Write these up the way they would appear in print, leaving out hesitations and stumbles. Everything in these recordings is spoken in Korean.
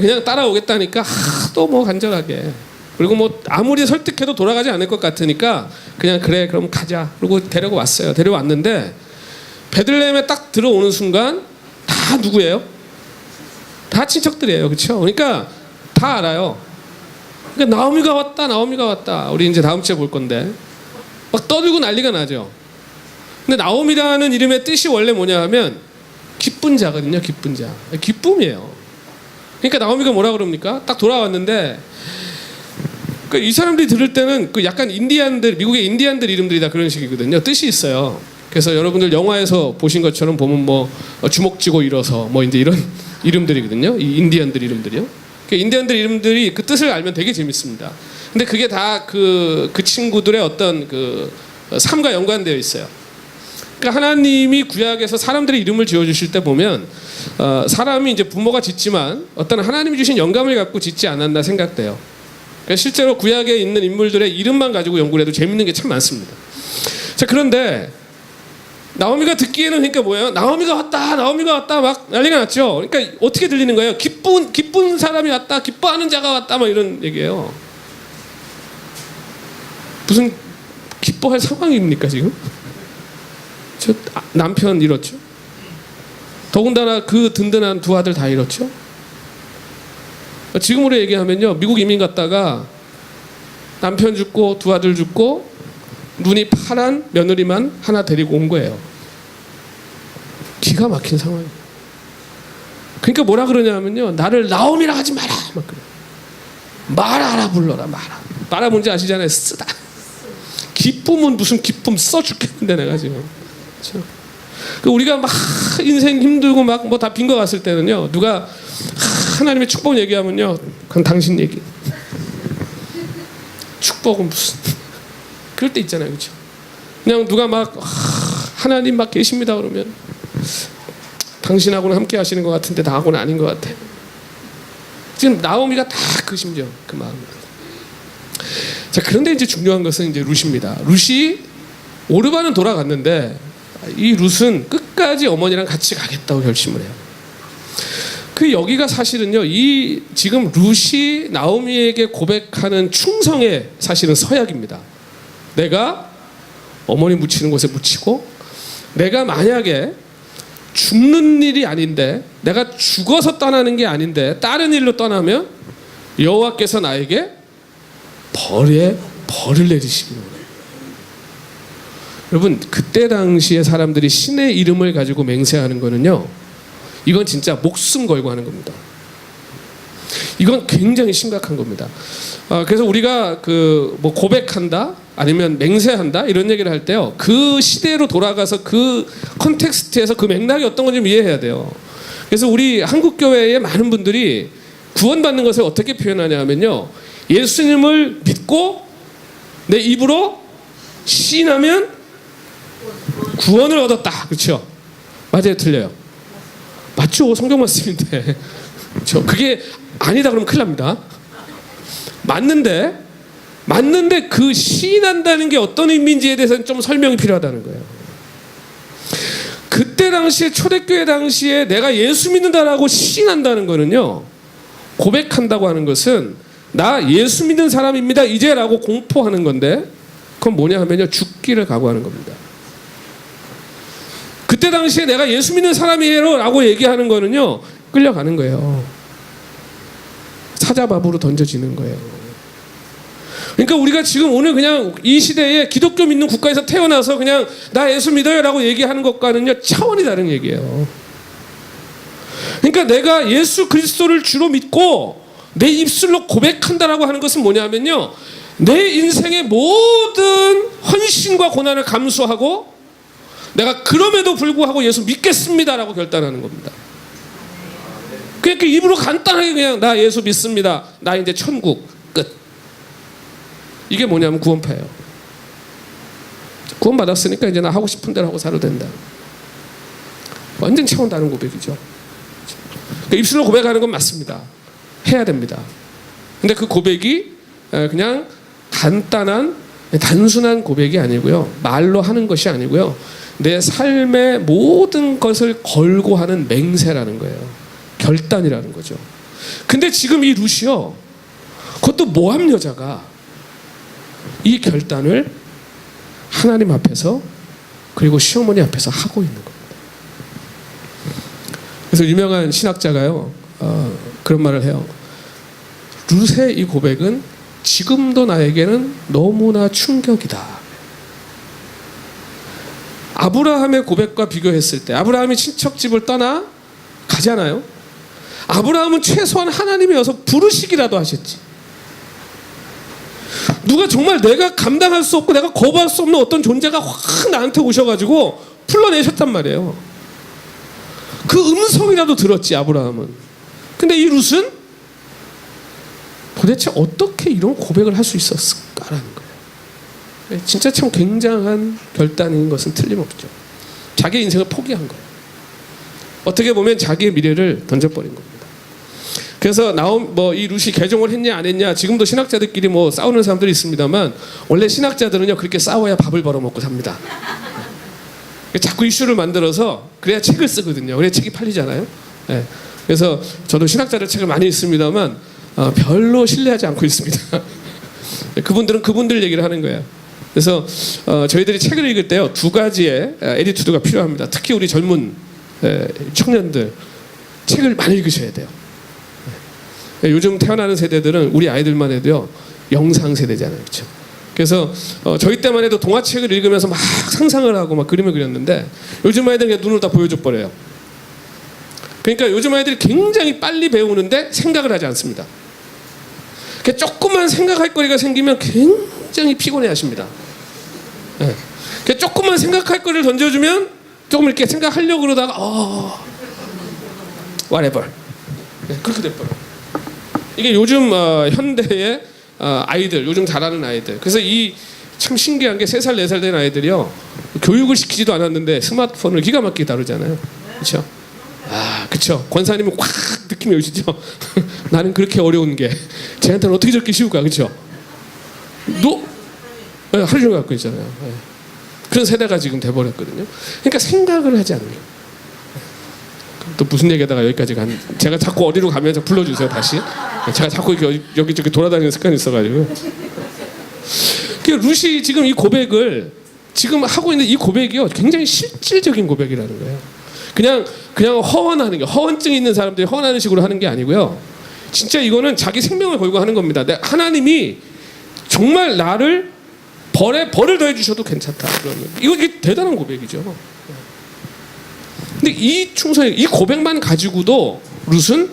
그냥 따라오겠다니까 하도 뭐 간절하게, 그리고 뭐 아무리 설득해도 돌아가지 않을 것 같으니까 그냥 그래 그럼 가자 그리고 데리고 왔어요. 데려왔는데 베들레헴에 딱 들어오는 순간 다 누구예요? 다 친척들이에요. 그렇죠? 그러니까 다 알아요. 그러니까 나오미가 왔다, 나오미가 왔다. 우리 이제 다음 주에 볼 건데 막 떠들고 난리가 나죠. 근데 나오미라는 이름의 뜻이 원래 뭐냐 하면 기쁜 자거든요. 기쁜 자, 기쁨이에요. 그러니까 나오미가 뭐라 그럽니까? 딱 돌아왔는데 이 사람들이 들을 때는 그 약간 인디안들, 미국의 인디안들 이름들이 다 그런 식이거든요. 뜻이 있어요. 그래서 여러분들 영화에서 보신 것처럼 보면 뭐 주먹 쥐고 일어서 뭐 이제 이런 이름들이거든요. 이 인디안들 이름들이요. 인디안들 이름들이 그 뜻을 알면 되게 재밌습니다. 근데 그게 다 그 친구들의 어떤 그 삶과 연관되어 있어요. 그러니까 하나님이 구약에서 사람들의 이름을 지어주실 때 보면 사람이 이제 부모가 짓지만 어떤 하나님이 주신 영감을 갖고 짓지 않았나 생각돼요. 그러니까 실제로 구약에 있는 인물들의 이름만 가지고 연구를 해도 재밌는 게 참 많습니다. 자, 그런데 나오미가 듣기에는 그러니까 뭐예요? 나오미가 왔다, 나오미가 왔다 막 난리가 났죠. 그러니까 어떻게 들리는 거예요? 기쁜 사람이 왔다, 기뻐하는 자가 왔다, 막 이런 얘기예요. 무슨 기뻐할 상황입니까 지금? 저 남편 잃었죠. 더군다나 그 든든한 두 아들 다 잃었죠. 지금으로 얘기하면요, 미국 이민 갔다가 남편 죽고 두 아들 죽고 눈이 파란 며느리만 하나 데리고 온 거예요. 기가 막힌 상황이에요. 그러니까 뭐라 그러냐면요, 나를 나오미라 하지 마라 막 그래. 마라라 불러라. 마라 뭔지 아시잖아요. 쓰다. 기쁨은 무슨 기쁨, 써 죽겠는데 내가 지금. 그렇죠? 우리가 막 인생 힘들고 막 뭐 다 빈 거 갔을 때는요, 누가 하나님의 축복 얘기하면요, 그건 당신 얘기. 축복은 무슨 그럴 때 있잖아요. 그렇죠? 그냥 누가 막 하나님 막 계십니다 그러면 당신하고는 함께 하시는 것 같은데 나하고는 아닌 것 같아. 지금 나오미가 다 그 심정, 그 마음. 자, 그런데 이제 중요한 것은 이제 룻입니다. 룻이 오르반은 돌아갔는데 이 룻은 끝까지 어머니랑 같이 가겠다고 결심을 해요. 그 여기가 사실은요, 이 지금 룻이 나오미에게 고백하는 충성의 사실은 서약입니다. 내가 어머니 묻히는 곳에 묻히고, 내가 만약에 죽는 일이 아닌데, 내가 죽어서 떠나는 게 아닌데 다른 일로 떠나면 여호와께서 나에게 벌을 내리시기로. 여러분, 그때 당시에 사람들이 신의 이름을 가지고 맹세하는 거는요, 이건 진짜 목숨 걸고 하는 겁니다. 이건 굉장히 심각한 겁니다. 그래서 우리가 그 뭐 고백한다 아니면 맹세한다 이런 얘기를 할 때요, 그 시대로 돌아가서 그 컨텍스트에서 그 맥락이 어떤 건지 이해해야 돼요. 그래서 우리 한국 교회의 많은 분들이 구원받는 것을 어떻게 표현하냐 하면요, 예수님을 믿고 내 입으로 시인하면 구원을 얻었다. 그렇죠? 맞아요, 틀려요? 맞죠? 성경 말씀인데. 그렇죠? 그게 아니다 그러면 큰일 납니다. 맞는데 그 시인한다는 게 어떤 의미인지에 대해서는 좀 설명이 필요하다는 거예요. 그때 당시에, 초대교회 당시에 내가 예수 믿는다라고 시인한다는 거는요, 고백한다고 하는 것은 나 예수 믿는 사람입니다 이제라고 공포하는 건데, 그건 뭐냐 하면요, 죽기를 각오하는 겁니다. 그때 당시에 내가 예수 믿는 사람이에요 라고 얘기하는 거는요, 끌려가는 거예요. 사자밥으로 던져지는 거예요. 그러니까 우리가 지금 오늘 그냥 이 시대에 기독교 믿는 국가에서 태어나서 그냥 나 예수 믿어요 라고 얘기하는 것과는요, 차원이 다른 얘기예요. 그러니까 내가 예수 그리스도를 주로 믿고 내 입술로 고백한다라고 하는 것은 뭐냐면요, 내 인생의 모든 헌신과 고난을 감수하고 내가 그럼에도 불구하고 예수 믿겠습니다라고 결단하는 겁니다. 그러니까 입으로 간단하게 그냥 나 예수 믿습니다, 나 이제 천국 끝. 이게 뭐냐면 구원파예요. 구원받았으니까 이제 나 하고 싶은 대로 하고 살아도 된다. 완전 차원 다른 고백이죠. 그러니까 입술로 고백하는 건 맞습니다. 해야 됩니다. 근데 그 고백이 그냥 간단한 단순한 고백이 아니고요, 말로 하는 것이 아니고요, 내 삶의 모든 것을 걸고 하는 맹세라는 거예요. 결단이라는 거죠. 근데 지금 이 룻이요, 그것도 모함 여자가 이 결단을 하나님 앞에서 그리고 시어머니 앞에서 하고 있는 겁니다. 그래서 유명한 신학자가요, 그런 말을 해요. 룻의 이 고백은 지금도 나에게는 너무나 충격이다. 아브라함의 고백과 비교했을 때, 아브라함이 친척집을 떠나 가잖아요. 아브라함은 최소한 하나님이 와서 부르시기라도 하셨지. 누가 정말 내가 감당할 수 없고 내가 거부할 수 없는 어떤 존재가 확 나한테 오셔가지고 불러내셨단 말이에요. 그 음성이라도 들었지, 아브라함은. 근데 이 룻은 도대체 어떻게 이런 고백을 할 수 있었을까라는 거예요. 진짜 참 굉장한 결단인 것은 틀림없죠. 자기의 인생을 포기한 거예요. 어떻게 보면 자기의 미래를 던져버린 겁니다. 그래서 이 룻이 개종을 했냐 안 했냐, 지금도 신학자들끼리 싸우는 사람들이 있습니다만, 원래 신학자들은요 그렇게 싸워야 밥을 벌어먹고 삽니다. 자꾸 이슈를 만들어서 그래야 책을 쓰거든요. 그래야 책이 팔리잖아요. 네. 그래서 저도 신학자들 책을 많이 읽습니다만 별로 신뢰하지 않고 있습니다. 그분들은 그분들 얘기를 하는 거예요. 그래서 저희들이 책을 읽을 때요, 두 가지의 에디튜드가 필요합니다. 특히 우리 젊은 청년들 책을 많이 읽으셔야 돼요. 요즘 태어나는 세대들은 우리 아이들만 해도요 영상 세대잖아요, 그렇죠? 그래서 저희 때만 해도 동화책을 읽으면서 막 상상을 하고 막 그림을 그렸는데, 요즘 아이들은 그냥 눈으로 다 보여줘 버려요. 그러니까 요즘 아이들이 굉장히 빨리 배우는데 생각을 하지 않습니다. 조금만 생각할 거리가 생기면 굉장히 피곤해하십니다. 네. 조금만 생각할 거리를 던져주면 조금 이렇게 생각하려고 그러다가 whatever, 네, 그렇게 돼버려요. 이게 요즘 현대의 아이들, 요즘 잘하는 아이들. 그래서 이 참 신기한 게 3살 4살 된 아이들이요, 교육을 시키지도 않았는데 스마트폰을 기가 막히게 다루잖아요. 그렇죠? 그렇죠. 권사님은 확 느낌이 오시죠? 나는 그렇게 어려운 게 쟤한테는 어떻게 저렇게 쉬울까, 그렇죠? 하루 종일 갖고 있잖아요. 네. 그런 세대가 지금 돼버렸거든요. 그러니까 생각을 하지 않는 거예요. 또 무슨 얘기하다가 여기까지 제가 자꾸 어디로 가면 불러주세요, 다시. 제가 자꾸 이렇게 여기저기 돌아다니는 습관이 있어가지고. 룻이 지금 이 고백을 지금 하고 있는 이 고백이요, 굉장히 실질적인 고백이라는 거예요. 그냥 허언하는 게, 허언증이 있는 사람들이 허언하는 식으로 하는 게 아니고요, 진짜 이거는 자기 생명을 걸고 하는 겁니다. 하나님이 정말 나를 벌을 더해 주셔도 괜찮다, 그러면 이게 대단한 고백이죠. 근데 이 고백만 가지고도 룻은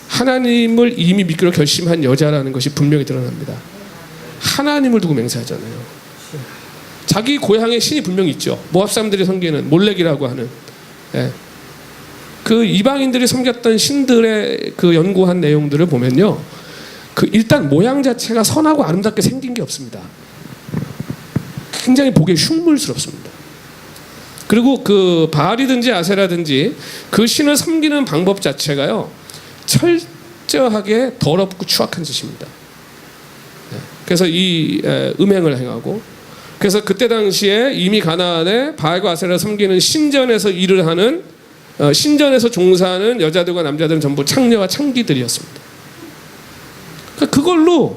하나님을 이미 믿기로 결심한 여자라는 것이 분명히 드러납니다. 하나님을 두고 맹세하잖아요. 자기 고향에 신이 분명히 있죠. 모압 사람들이 섬기는 몰렉이라고 하는, 그 이방인들이 섬겼던 신들의 그 연구한 내용들을 보면요, 일단 모양 자체가 선하고 아름답게 생긴 게 없습니다. 굉장히 보기에 흉물스럽습니다. 그리고 그 바알이든지 아세라든지 그 신을 섬기는 방법 자체가요, 철저하게 더럽고 추악한 짓입니다. 그래서 이 음행을 행하고, 그래서 그때 당시에 이미 가나안에 바알과 아세라를 섬기는 신전에서 일을 하는, 신전에서 종사하는 여자들과 남자들은 전부 창녀와 창기들이었습니다. 그걸로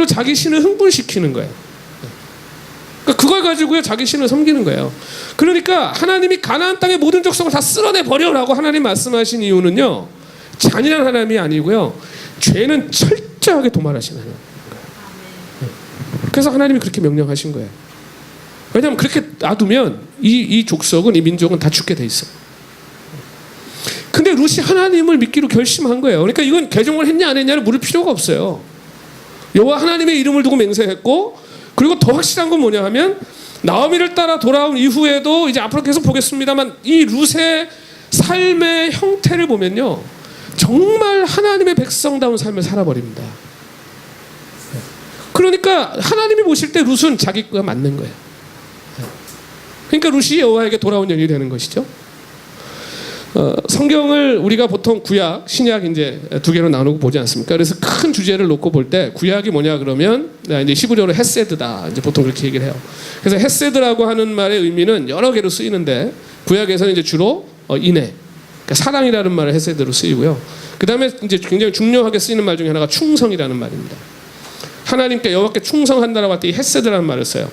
자기 신을 흥분시키는 거예요. 그걸 가지고요 자기 신을 섬기는 거예요. 그러니까 하나님이 가나안 땅의 모든 족속을 다 쓸어내 버려라고 하나님 말씀하신 이유는요, 잔인한 하나님이 아니고요, 죄는 철저하게 도말하신 하나님. 그래서 하나님이 그렇게 명령하신 거예요. 왜냐하면 그렇게 놔두면 이 족속은, 이 민족은 다 죽게 돼 있어요. 근데 룻이 하나님을 믿기로 결심한 거예요. 그러니까 이건 개종을 했냐 안 했냐를 물을 필요가 없어요. 여호와 하나님의 이름을 두고 맹세했고, 그리고 더 확실한 건 뭐냐 하면, 나오미를 따라 돌아온 이후에도 이제 앞으로 계속 보겠습니다만, 이 룻의 삶의 형태를 보면요, 정말 하나님의 백성다운 삶을 살아버립니다. 그러니까 하나님이 보실 때 룻은 자기가 맞는 거예요. 그러니까 룻이 여호와에게 돌아온 연이 되는 것이죠. 성경을 우리가 보통 구약, 신약 이제 두 개로 나누고 보지 않습니까? 그래서 큰 주제를 놓고 볼 때 구약이 뭐냐 그러면 이제 히브리어로 헤세드다, 이제 보통 그렇게 얘기를 해요. 그래서 헤세드라고 하는 말의 의미는 여러 개로 쓰이는데, 구약에서는 이제 주로 인애, 그러니까 사랑이라는 말을 헤세드로 쓰이고요. 그 다음에 이제 굉장히 중요하게 쓰이는 말 중에 하나가 충성이라는 말입니다. 하나님께 여호와께 충성한다라고 할 때 이 헤세드라는 말을 써요.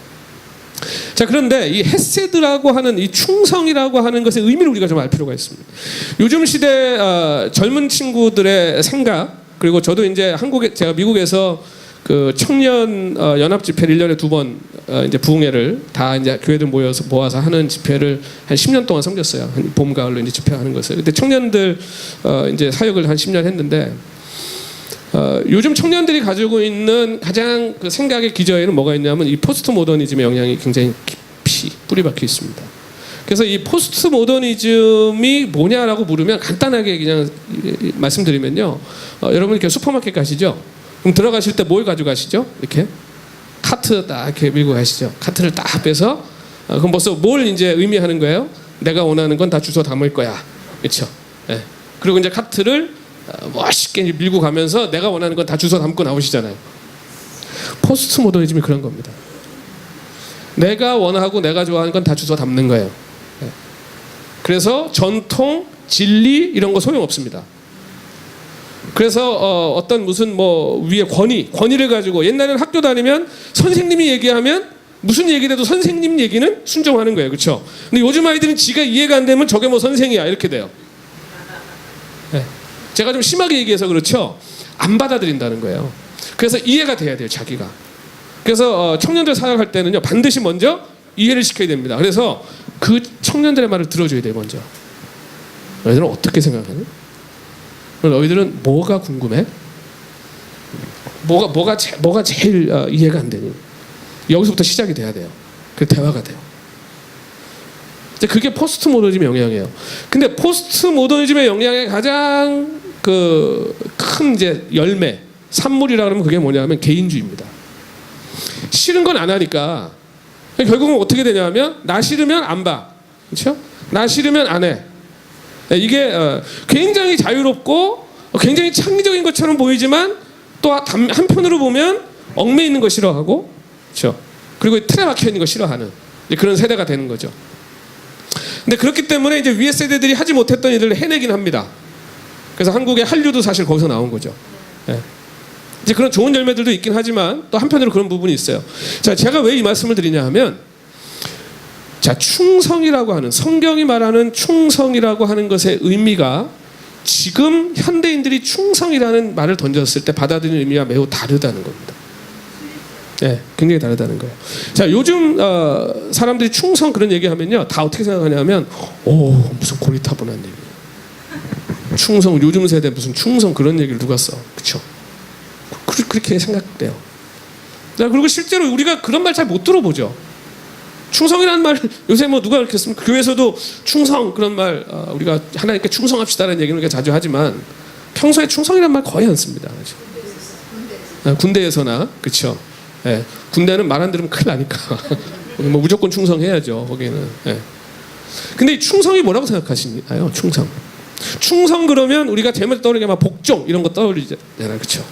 자, 그런데 이 헤세드라고 하는 이 충성이라고 하는 것의 의미를 우리가 좀 알 필요가 있습니다. 요즘 시대 젊은 친구들의 생각, 그리고 저도 이제 제가 미국에서 그 청년 연합 집회를 1년에 2번 이제 부흥회를 다 이제 교회들 모아서 하는 집회를 한 10년 동안 섬겼어요. 한 봄 가을로 이제 집회하는 것을. 그때 청년들 이제 사역을 한 10년 했는데 요즘 청년들이 가지고 있는 가장 그 생각의 기저에는 뭐가 있냐면 이 포스트 모더니즘의 영향이 굉장히 깊이 뿌리 박혀 있습니다. 그래서 이 포스트 모더니즘이 뭐냐라고 물으면 간단하게 그냥 말씀드리면요. 여러분 이렇게 슈퍼마켓 가시죠? 그럼 들어가실 때 뭘 가지고 가시죠? 이렇게 카트 딱 이렇게 밀고 가시죠. 카트를 딱 빼서 그럼 벌써 뭘 이제 의미하는 거예요? 내가 원하는 건 다 주워 담을 거야. 그렇죠? 네. 그리고 이제 카트를 멋있게 밀고 가면서 내가 원하는 건 다 주워 담고 나오시잖아요. 포스트 모더니즘이 그런 겁니다. 내가 원하고 내가 좋아하는 건 다 주워 담는 거예요. 네. 그래서 전통, 진리 이런 거 소용없습니다. 그래서 어떤 무슨 뭐 위에 권위를 가지고 옛날에는 학교 다니면 선생님이 얘기하면 무슨 얘기를 해도 선생님 얘기는 순종하는 거예요. 그렇죠? 근데 요즘 아이들은 지가 이해가 안 되면 저게 뭐 선생이야 이렇게 돼요. 네. 제가 좀 심하게 얘기해서 그렇죠. 안 받아들인다는 거예요. 그래서 이해가 돼야 돼요, 자기가. 그래서 청년들 사역할 때는요, 반드시 먼저 이해를 시켜야 됩니다. 그래서 그 청년들의 말을 들어줘야 돼요, 먼저. 너희들은 어떻게 생각하니? 너희들은 뭐가 궁금해? 뭐가 제일 이해가 안 되니? 여기서부터 시작이 돼야 돼요. 그 대화가 돼요. 그게 포스트 모더니즘의 영향이에요. 근데 포스트 모더니즘의 영향의 가장 큰 이제 열매, 산물이라 그러면 그게 뭐냐면 개인주의입니다. 싫은 건 안 하니까 결국은 어떻게 되냐면 나 싫으면 안 봐, 그렇죠? 나 싫으면 안 해. 이게 굉장히 자유롭고 굉장히 창의적인 것처럼 보이지만 또 한편으로 보면 얽매 있는 거 싫어하고, 그렇죠? 그리고 틀에 박혀 있는 거 싫어하는 그런 세대가 되는 거죠. 근데 그렇기 때문에 이제 위에 세대들이 하지 못했던 일을 해내긴 합니다. 그래서 한국의 한류도 사실 거기서 나온 거죠. 네. 이제 그런 좋은 열매들도 있긴 하지만 또 한편으로 그런 부분이 있어요. 자, 제가 왜 이 말씀을 드리냐 하면, 자, 충성이라고 하는, 성경이 말하는 충성이라고 하는 것의 의미가 지금 현대인들이 충성이라는 말을 던졌을 때 받아들이는 의미와 매우 다르다는 겁니다. 네, 굉장히 다르다는 거예요. 자, 요즘 사람들이 충성 그런 얘기하면요, 다 어떻게 생각하냐면, 무슨 고리타분한 얘기. 충성, 요즘 세대 무슨 충성 그런 얘기를 누가 써? 그렇죠? 그렇게 생각돼요. 자, 그리고 실제로 우리가 그런 말 잘 못 들어보죠. 충성이라는 말 요새 뭐 누가 그렇게 씁니까? 교회에서도 충성 그런 말 우리가 하나님께 충성합시다라는 얘기를 우리가 자주 하지만 평소에 충성이라는 말 거의 안 씁니다. 그렇죠? 군대에서나, 그렇죠? 예, 군대는 말 안 들으면 큰일 나니까 뭐 무조건 충성해야죠, 거기는. 예. 근데 이 충성이 뭐라고 생각하시나요? 충성 그러면 우리가 제일 떠오르는 게 막 복종 이런 거 떠올리잖아요, 그렇죠?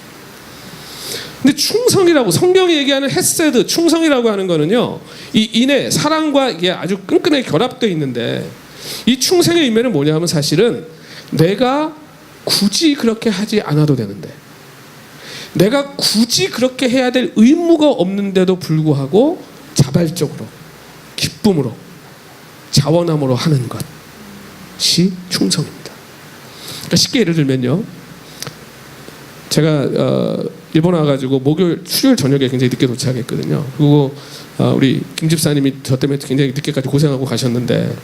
근데 충성이라고 성경이 얘기하는 헤세드, 충성이라고 하는 거는요, 이 인애, 사랑과 이게 아주 끈끈하게 결합되어 있는데, 이 충성의 의미는 뭐냐면 사실은 내가 굳이 그렇게 하지 않아도 되는데, 내가 굳이 그렇게 해야 될 의무가 없는데도 불구하고 자발적으로, 기쁨으로, 자원함으로 하는 것이 충성입니다. 그러니까 쉽게 예를 들면요, 제가 일본 와가지고 목요일, 수요일 저녁에 굉장히 늦게 도착했거든요. 그리고 우리 김 집사님이 저 때문에 굉장히 늦게까지 고생하고 가셨는데,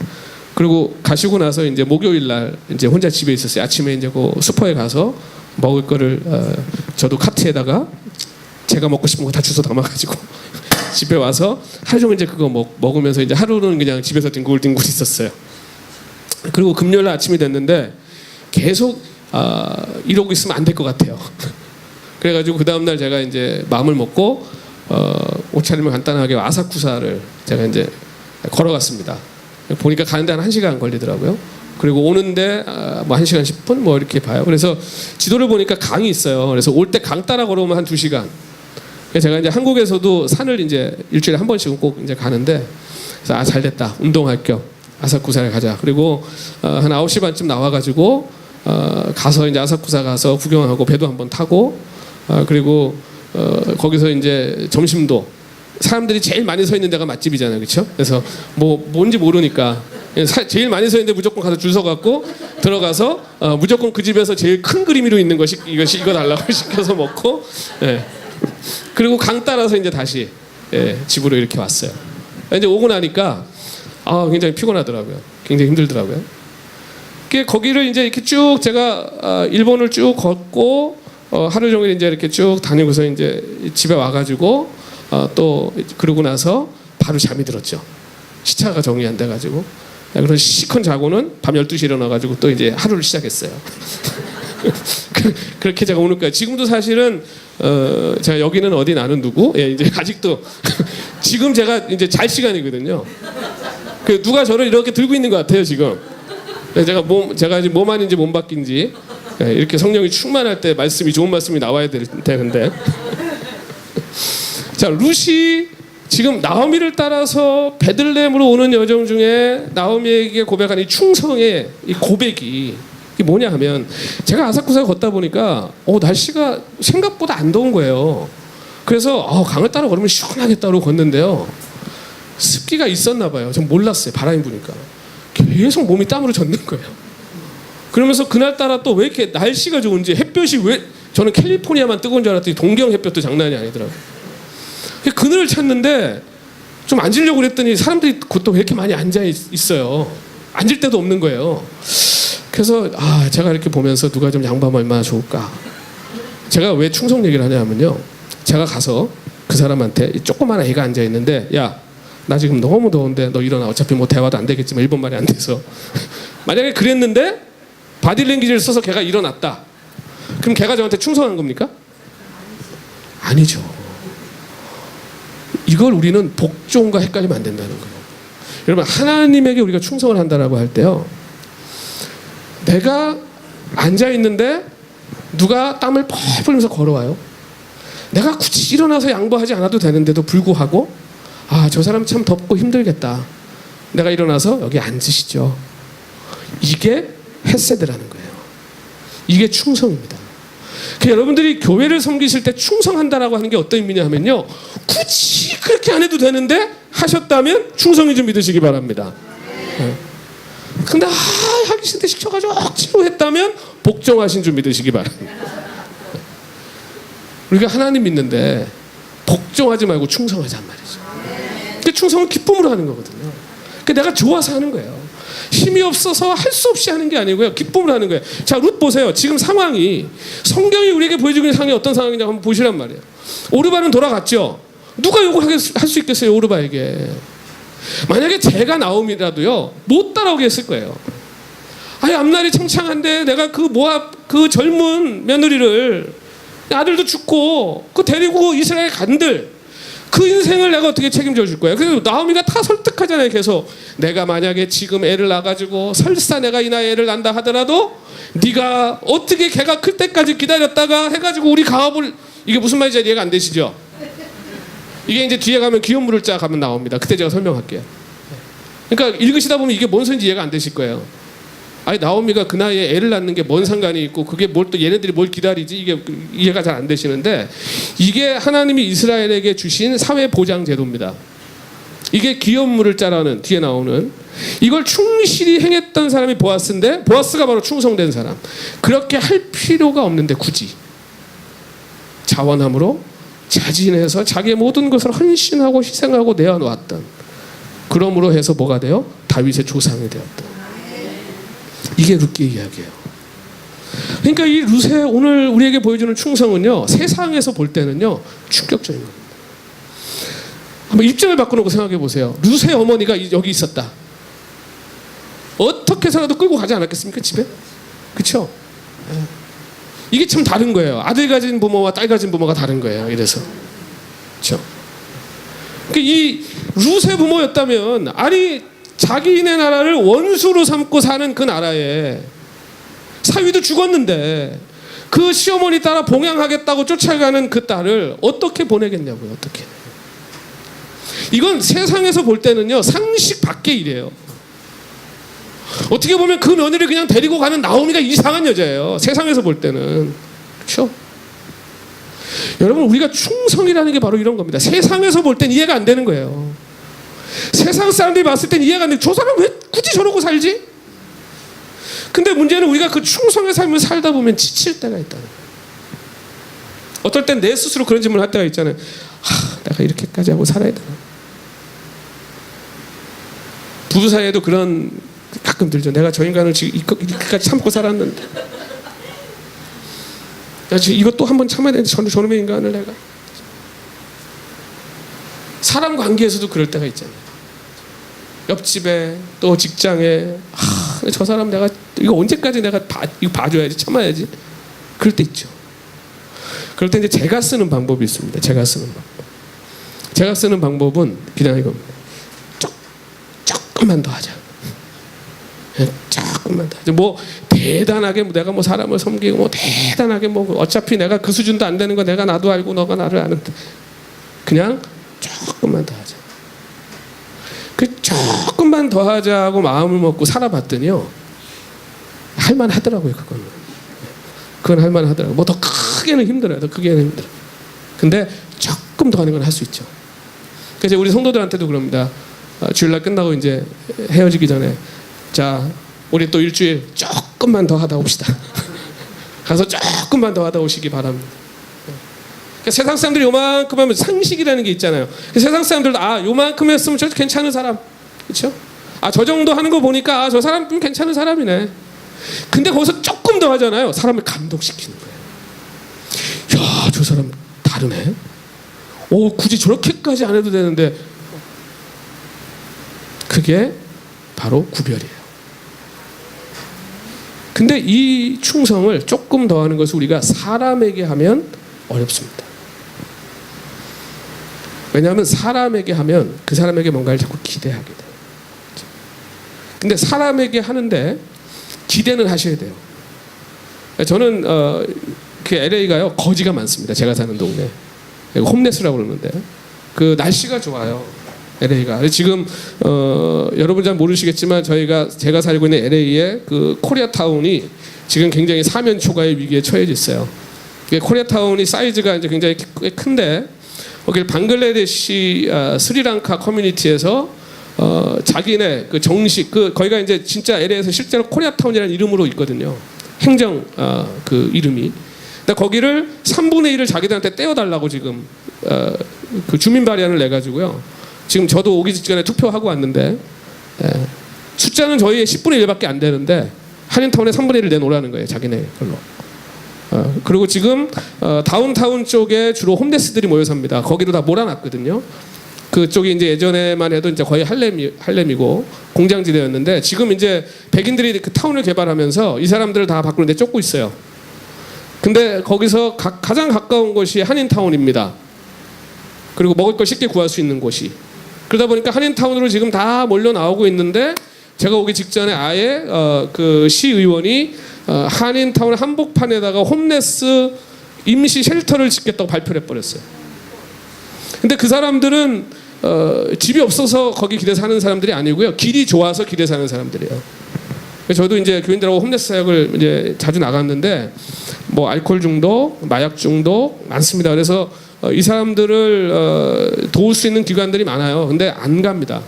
그리고 가시고 나서 이제 목요일 날 이제 혼자 집에 있었어요. 아침에 이제 그 슈퍼에 가서 먹을 거를 저도 카트에다가 제가 먹고 싶은 거 다 주워 담아가지고 집에 와서 하루 종일 이제 그거 먹으면서 이제 하루는 그냥 집에서 뒹굴뒹굴 있었어요. 그리고 금요일 아침이 됐는데 계속 이러고 있으면 안 될 것 같아요. 그래가지고 그 다음날 제가 이제 마음을 먹고 옷차림을 간단하게 아사쿠사를 제가 이제 걸어갔습니다. 보니까 가는데 한 1시간 걸리더라고요. 그리고 오는데 뭐 1시간 10분 뭐 이렇게 봐요. 그래서 지도를 보니까 강이 있어요. 그래서 올 때 강 따라 걸어오면 한 2시간. 제가 이제 한국에서도 산을 이제 일주일에 한 번씩은 꼭 이제 가는데, 그래서 잘 됐다, 운동할 겸 아사쿠사에 가자. 그리고 한 9시 반쯤 나와가지고 가서 이제 아사쿠사 가서 구경하고 배도 한번 타고 그리고 거기서 이제 점심도 사람들이 제일 많이 서 있는 데가 맛집이잖아요, 그렇죠? 그래서 뭐 뭔지 모르니까 제일 많이 서 있는데 무조건 가서 줄 서 갖고 들어가서 무조건 그 집에서 제일 큰 그림으로 있는 것이 이거 달라고 시켜서 먹고, 예. 그리고 강 따라서 이제 다시 집으로 이렇게 왔어요. 이제 오고 나니까 굉장히 피곤하더라고요. 굉장히 힘들더라고요. 거기를 이제 이렇게 쭉 제가 일본을 쭉 걷고 하루 종일 이제 이렇게 쭉 다니고서 이제 집에 와가지고 또 그러고 나서 바로 잠이 들었죠. 시차가 정리 안 돼가지고 그런 시컨 자고는 밤 12시 일어나가지고 또 이제 하루를 시작했어요. 그렇게 제가 오늘까지 지금도 사실은 제가 여기는 어디 나는 누구? 이제 아직도 지금 제가 이제 잘 시간이거든요. 누가 저를 이렇게 들고 있는 것 같아요 지금. 제가 이제 몸 안인지 몸 밖인지 이렇게 성령이 충만할 때 말씀이 좋은 말씀이 나와야 되는데. 자, 룻이 지금 나오미를 따라서 베들레헴으로 오는 여정 중에 나오미에게 고백한 이 충성의 이 고백이 이게 뭐냐 하면 제가 아사쿠사 걷다 보니까 날씨가 생각보다 안 더운 거예요. 그래서 강을 따라 걸으면 시원하겠다 고 걷는데요. 습기가 있었나 봐요. 전 몰랐어요. 바람이 부니까. 계속 몸이 땀으로 젖는 거예요. 그러면서 그날따라 또 왜 이렇게 날씨가 좋은지 햇볕이 왜 저는 캘리포니아만 뜨거운 줄 알았더니 동경 햇볕도 장난이 아니더라고요. 그늘을 찾는데 좀 앉으려고 그랬더니 사람들이 그것도 왜 이렇게 많이 앉아 있어요. 앉을 데도 없는 거예요. 그래서 제가 이렇게 보면서 누가 좀 양보하면 얼마나 좋을까. 제가 왜 충성 얘기를 하냐면요. 제가 가서 그 사람한테 조그만 애가 앉아 있는데 야, 나 지금 너무 더운데 너 일어나. 어차피 뭐 대화도 안 되겠지만 일본말이 안 돼서. 만약에 그랬는데 바디랭귀지를 써서 걔가 일어났다. 그럼 걔가 저한테 충성한 겁니까? 아니죠. 이걸 우리는 복종과 헷갈리면 안 된다는 거예요. 여러분, 하나님에게 우리가 충성을 한다라고 할 때요, 내가 앉아 있는데 누가 땀을 펄펄 흘리면서 걸어와요. 내가 굳이 일어나서 양보하지 않아도 되는데도 불구하고 저 사람 참 덥고 힘들겠다. 내가 일어나서 여기 앉으시죠. 이게 헤세드라는 거예요. 이게 충성입니다. 여러분들이 교회를 섬기실 때 충성한다라고 하는 게 어떤 의미냐 하면요, 굳이 그렇게 안 해도 되는데 하셨다면 충성이 좀 믿으시기 바랍니다. 근데 하기 싫은데 시켜가지고 억지로 했다면 복종하신 줄 믿으시기 바랍니다. 우리가 하나님 믿는데 복종하지 말고 충성하자는 말이죠. 충성은 기쁨으로 하는 거거든요. 내가 좋아서 하는 거예요. 힘이 없어서 할 수 없이 하는 게 아니고요, 기쁨으로 하는 거예요. 자, 룻 보세요. 지금 상황이 성경이 우리에게 보여주고 있는 상황이 어떤 상황이냐고 한번 보시란 말이에요. 오르바는 돌아갔죠. 누가 요거 할 수 있겠어요, 오르바에게. 만약에 제가 나옴이라도요 못 따라오게 했을 거예요. 앞날이 창창한데 내가 그 젊은 며느리를, 아들도 죽고 데리고 이스라엘 간들 그 인생을 내가 어떻게 책임져 줄 거야. 그래서 나오미가 다 설득하잖아요. 계속 내가 만약에 지금 애를 낳아가지고 설사 내가 이 나이에 애를 낳는다 하더라도 네가 어떻게 걔가 클 때까지 기다렸다가 해가지고 우리 가업을, 이게 무슨 말인지 이해가 안 되시죠? 이게 이제 뒤에 가면 기업 물을 자 가면 나옵니다. 그때 제가 설명할게요. 그러니까 읽으시다 보면 이게 뭔 소리인지 이해가 안 되실 거예요. 나오미가 그 나이에 애를 낳는 게 뭔 상관이 있고 그게 뭘 또 얘네들이 뭘 기다리지, 이게 이해가 잘 안 되시는데, 이게 하나님이 이스라엘에게 주신 사회 보장 제도입니다. 이게 기업 물을 자라는 뒤에 나오는, 이걸 충실히 행했던 사람이 보아스인데, 보아스가 바로 충성된 사람. 그렇게 할 필요가 없는데 굳이 자원함으로 자진해서 자기의 모든 것을 헌신하고 희생하고 내어놓았던, 그러므로 해서 뭐가 돼요? 다윗의 조상이 되었다. 이게 룻기의 이야기예요. 그러니까 이 룻의 오늘 우리에게 보여주는 충성은요, 세상에서 볼 때는요 충격적인 겁니다. 한번 입장을 바꿔놓고 생각해 보세요. 룻의 어머니가 여기 있었다. 어떻게 해서라도 끌고 가지 않았겠습니까, 집에? 그렇죠? 이게 참 다른 거예요. 아들 가진 부모와 딸 가진 부모가 다른 거예요. 이래서 그렇죠? 그러니까 이 룻의 부모였다면, 자기네 나라를 원수로 삼고 사는 그 나라에 사위도 죽었는데 그 시어머니 따라 봉양하겠다고 쫓아가는 그 딸을 어떻게 보내겠냐고요. 어떻게. 이건 세상에서 볼 때는요 상식 밖의 일이에요. 어떻게 보면 그 며느리 그냥 데리고 가는 나오미가 이상한 여자예요. 세상에서 볼 때는. 그렇죠? 여러분, 우리가 충성이라는 게 바로 이런 겁니다. 세상에서 볼 땐 이해가 안 되는 거예요. 세상 사람들이 봤을 땐 이해가 안 돼. 저 사람 왜 굳이 저러고 살지? 근데 문제는 우리가 그 충성의 삶을 살다 보면 지칠 때가 있다는 거예요. 어떨 땐 내 스스로 그런 질문을 할 때가 있잖아요. 내가 이렇게까지 하고 살아야 되나? 부부 사이에도 그런 가끔 들죠. 내가 저 인간을 지금 이렇게까지 참고 살았는데 이것도 한번 참아야 되는데 저놈의 인간을 내가. 사람 관계에서도 그럴 때가 있잖아요. 옆집에 또 직장에 저 사람 내가 이거 언제까지 내가 이거 봐줘야지, 참아야지. 그럴 때 있죠. 그럴 때 이제 제가 쓰는 방법이 있습니다. 제가 쓰는 방법은 그냥 이겁니다. 조금만 더 하자. 조금만 더 하자. 뭐 대단하게 내가 뭐 사람을 섬기고 뭐 대단하게 뭐 어차피 내가 그 수준도 안 되는 거 내가 나도 알고 너가 나를 아는데 그냥 조금만 더 하자. 그 조금만 더 하자고 마음을 먹고 살아봤더니요, 할만하더라고요. 그건 할만하더라고요. 뭐 더 크게는 힘들어요. 더 크게는 힘들어. 근데 조금 더 하는 건 할 수 있죠. 그래서 우리 성도들한테도 그럽니다. 주일날 끝나고 이제 헤어지기 전에 자, 우리 또 일주일 조금만 더 하다 옵시다. 가서 조금만 더 하다 오시기 바랍니다. 그러니까 세상 사람들이 요만큼 하면 상식이라는 게 있잖아요. 세상 사람들도 요만큼 했으면 저 괜찮은 사람, 그렇죠? 저 정도 하는 거 보니까 저 사람 좀 괜찮은 사람이네. 근데 거기서 조금 더 하잖아요. 사람을 감동시키는 거예요. 야, 저 사람 다르네. 굳이 저렇게까지 안 해도 되는데. 그게 바로 구별이에요. 근데 이 충성을 조금 더 하는 것을 우리가 사람에게 하면 어렵습니다. 왜냐하면 사람에게 하면 그 사람에게 뭔가를 자꾸 기대하게 돼요. 근데 사람에게 하는데 기대는 하셔야 돼요. 저는 그 LA가요, 거지가 많습니다. 제가 사는 동네. 홈레스라고 그러는데 그 날씨가 좋아요. LA가 지금 여러분 잘 모르시겠지만 제가 살고 있는 LA의 그 코리아타운이 지금 굉장히 사면 초가의 위기에 처해져 있어요. 코리아타운이 사이즈가 이제 굉장히 큰데 거기 방글라데시 스리랑카 커뮤니티에서 자기네 그 정식 거기가 이제 진짜 LA에서 실제로 코리아타운이라는 이름으로 있거든요. 행정 그 이름이. 근데 거기를 3분의 1을 자기들한테 떼어달라고 지금 그 주민 발의안을 내 가지고요. 지금 저도 오기 직전에 투표하고 왔는데 숫자는 저희의 10분의 1밖에 안 되는데 한인타운에 3분의 1을 내놓으라는 거예요. 자기네 걸로. 그리고 지금 다운타운 쪽에 주로 홈레스들이 모여 삽니다. 거기로 다 몰아놨거든요. 그쪽이 이제 예전에만 해도 이제 거의 할렘이고 공장지대였는데 지금 이제 백인들이 그 타운을 개발하면서 이 사람들을 다 밖으로 내쫓고 있어요. 근데 거기서 가장 가까운 곳이 한인타운입니다. 그리고 먹을 걸 쉽게 구할 수 있는 곳이. 그러다 보니까 한인타운으로 지금 다 몰려 나오고 있는데 제가 오기 직전에 아예 그 시의원이 한인타운 한복판에다가 홈레스 임시 쉘터를 짓겠다고 발표를 해버렸어요. 근데 그 사람들은 집이 없어서 거기 길에 사는 사람들이 아니고요, 길이 좋아서 길에 사는 사람들이에요. 저도 이제 교인들하고 홈레스 사역을 이제 자주 나갔는데 뭐 알코올 중독, 마약 중독 많습니다. 그래서 이 사람들을 도울 수 있는 기관들이 많아요. 근데 안 갑니다.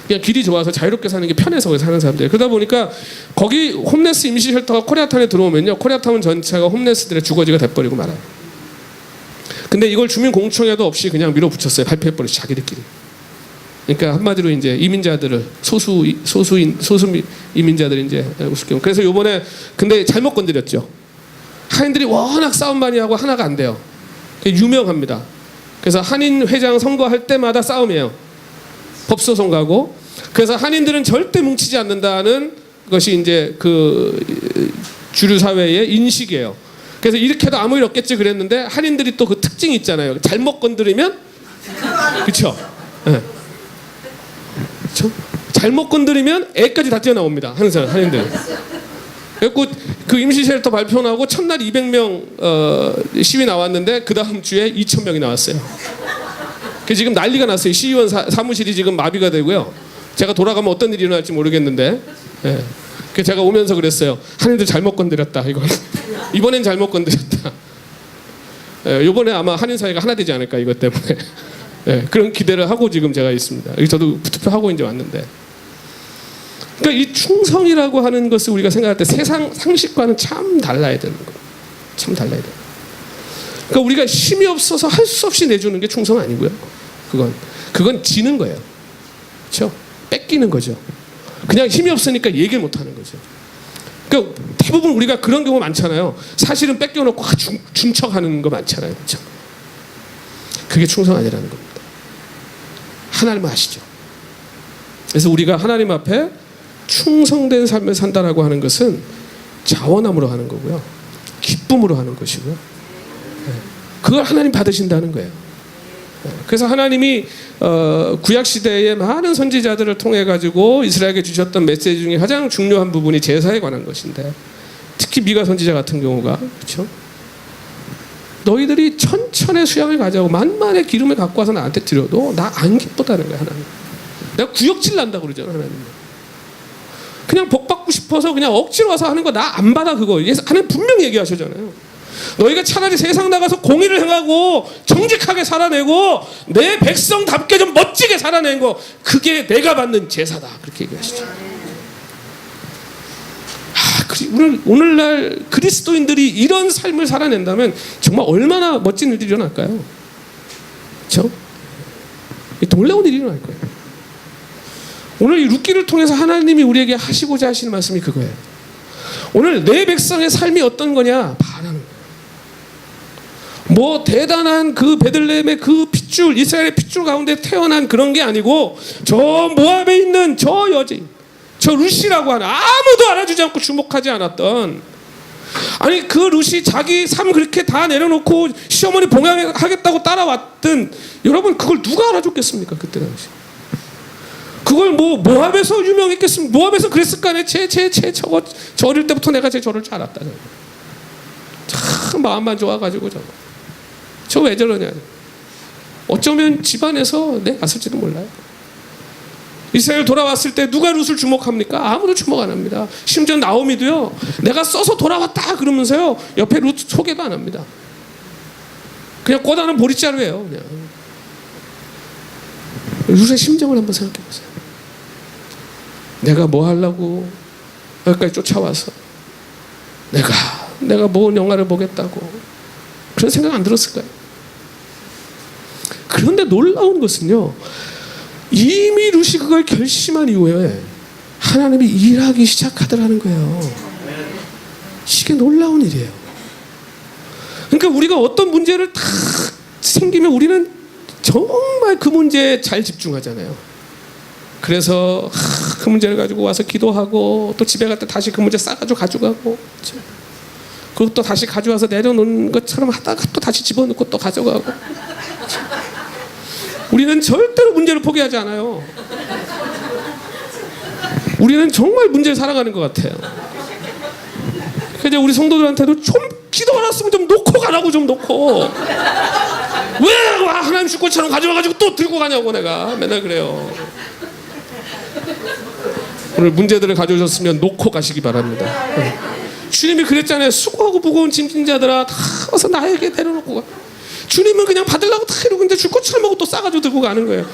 그냥 길이 좋아서 자유롭게 사는 게 편해서 사는 사람들. 그러다 보니까 거기 홈레스 임시 쉘터가 코리아타운에 들어오면요, 코리아타운 전체가 홈레스들의 주거지가 돼버리고 말아요. 근데 이걸 주민공청회도 없이 그냥 밀어붙였어요. 발표해버리죠, 자기들끼리. 그러니까 한마디로 이제 이민자들을 소수 이민자들이 이제 우습게. 그래서 요번에 근데 잘못 건드렸죠. 한인들이 워낙 싸움 많이 하고 하나가 안 돼요. 유명합니다. 그래서 한인 회장 선거할 때마다 싸움이에요. 법소송 가고. 그래서 한인들은 절대 뭉치지 않는다는 것이 이제 그 주류 사회의 인식이에요. 그래서 이렇게 해도 아무 일 없겠지 그랬는데 한인들이 또 그 특징이 있잖아요. 잘못 건드리면, 그렇죠? 네. 그렇죠? 잘못 건드리면 애까지 다 뛰어나옵니다. 항상 한인들. 그래서 그 임시 쉘터 발표 나고 첫날 200명 시위 나왔는데 그 다음 주에 2,000명이 나왔어요. 그래서 지금 난리가 났어요. 시의원 사무실이 지금 마비가 되고요. 제가 돌아가면 어떤 일이 일어날지 모르겠는데 예. 그 제가 오면서 그랬어요. 한인들 잘못 건드렸다. 이건 이번엔 잘못 건드렸다. 예, 이번에 아마 한인 사회가 하나 되지 않을까 이것 때문에. 예, 그런 기대를 하고 지금 제가 있습니다. 저도 투표하고 이제 왔는데. 그러니까 이 충성이라고 하는 것을 우리가 생각할 때 세상 상식과는 참 달라야 되는 거예요. 참 달라야 돼요. 그러니까 우리가 힘이 없어서 할 수 없이 내주는 게 충성 아니고요. 그건 지는 거예요. 그렇죠? 뺏기는 거죠. 그냥 힘이 없으니까 얘기를 못 하는 거죠. 그러니까 대부분 우리가 그런 경우 많잖아요. 사실은 뺏겨놓고 중척하는 거 많잖아요. 그렇죠? 그게 충성 아니라는 겁니다. 하나님은 아시죠? 그래서 우리가 하나님 앞에 충성된 삶을 산다라고 하는 것은 자원함으로 하는 거고요. 기쁨으로 하는 것이고요. 그걸 하나님 받으신다는 거예요. 그래서 하나님이 구약 시대의 많은 선지자들을 통해 가지고 이스라엘에게 주셨던 메시지 중에 가장 중요한 부분이 제사에 관한 것인데, 특히 미가 선지자 같은 경우가 그렇죠? 너희들이 천천의 수양을 가져오고 만만의 기름을 갖고 와서 나한테 드려도 나 안 기쁘다는 거야 하나님. 내가 구역질 난다고 그러잖아 하나님. 그냥 복 받고 싶어서 그냥 억지로 와서 하는 거 나 안 받아 그거. 하나님 분명히 얘기하셨잖아요. 너희가 차라리 세상 나가서 공의를 행하고 정직하게 살아내고 내 백성답게 좀 멋지게 살아낸 거, 그게 내가 받는 제사다. 그렇게 얘기하시죠. 오늘날 그리스도인들이 이런 삶을 살아낸다면 정말 얼마나 멋진 일들이 일어날까요? 그렇죠? 놀라운 일이 일어날 거예요. 오늘 이 룻기를 통해서 하나님이 우리에게 하시고자 하시는 말씀이 그거예요. 오늘 내 백성의 삶이 어떤 거냐 봐라는 거예요. 뭐 대단한 그 베들레헴의 그 핏줄, 이스라엘의 핏줄 가운데 태어난 그런 게 아니고, 저 모압에 있는 저 여자인, 저 룻이라고 하는, 아무도 알아주지 않고 주목하지 않았던, 아니 그 룻이 자기 삶 그렇게 다 내려놓고 시어머니 봉양하겠다고 따라왔던, 여러분 그걸 누가 알아줬겠습니까 그때 당시? 그걸 뭐 모압에서 유명했겠습니까? 모압에서 그랬을 거 아니에요. 저 어릴 때부터 내가 저럴 줄 알았다. 참 마음만 좋아가지고 저 왜 저러냐. 어쩌면 집안에서 내 갔을지도 몰라요. 이스라엘 돌아왔을 때 누가 룻을 주목합니까? 아무도 주목 안 합니다. 심지어 나오미도요, 내가 써서 돌아왔다 그러면서요 옆에 룻 소개도 안 합니다. 그냥 꼬다는 보릿자루예요. 그냥. 룻의 심정을 한번 생각해 보세요. 내가 뭐 하려고 여기까지 쫓아와서 내가 뭔 영화를 보겠다고 그런 생각 안 들었을까요? 그런데 놀라운 것은요, 이미 룻이 그걸 결심한 이후에 하나님이 일하기 시작하더라는 거예요. 이게 놀라운 일이에요. 그러니까 우리가 어떤 문제를 딱 생기면 우리는 정말 그 문제에 잘 집중하잖아요. 그래서 그 문제를 가지고 와서 기도하고, 또 집에 갈 때 다시 그 문제 싸가지고 가져가고, 그리고 또 다시 가져와서 내려놓은 것처럼 하다가 또 다시 집어넣고 또 가져가고. 우리는 절대로 문제를 포기하지 않아요. 우리는 정말 문제를 살아가는 것 같아요. 그래서 우리 성도들한테도 좀 기도 안 왔으면 좀 놓고 가라고, 좀 놓고. 왜 하나님 줄 것처럼 가져와가지고 또 들고 가냐고 내가 맨날 그래요. 오늘 문제들을 가져오셨으면 놓고 가시기 바랍니다. 주님이 그랬잖아요. 수고하고 무거운 짐진 자들아 다 와서 나에게 내려놓고 가. 주님은 그냥 받으려고 다 이러고 있는데 줄 것처럼 하고 또 싸가지고 들고 가는 거예요.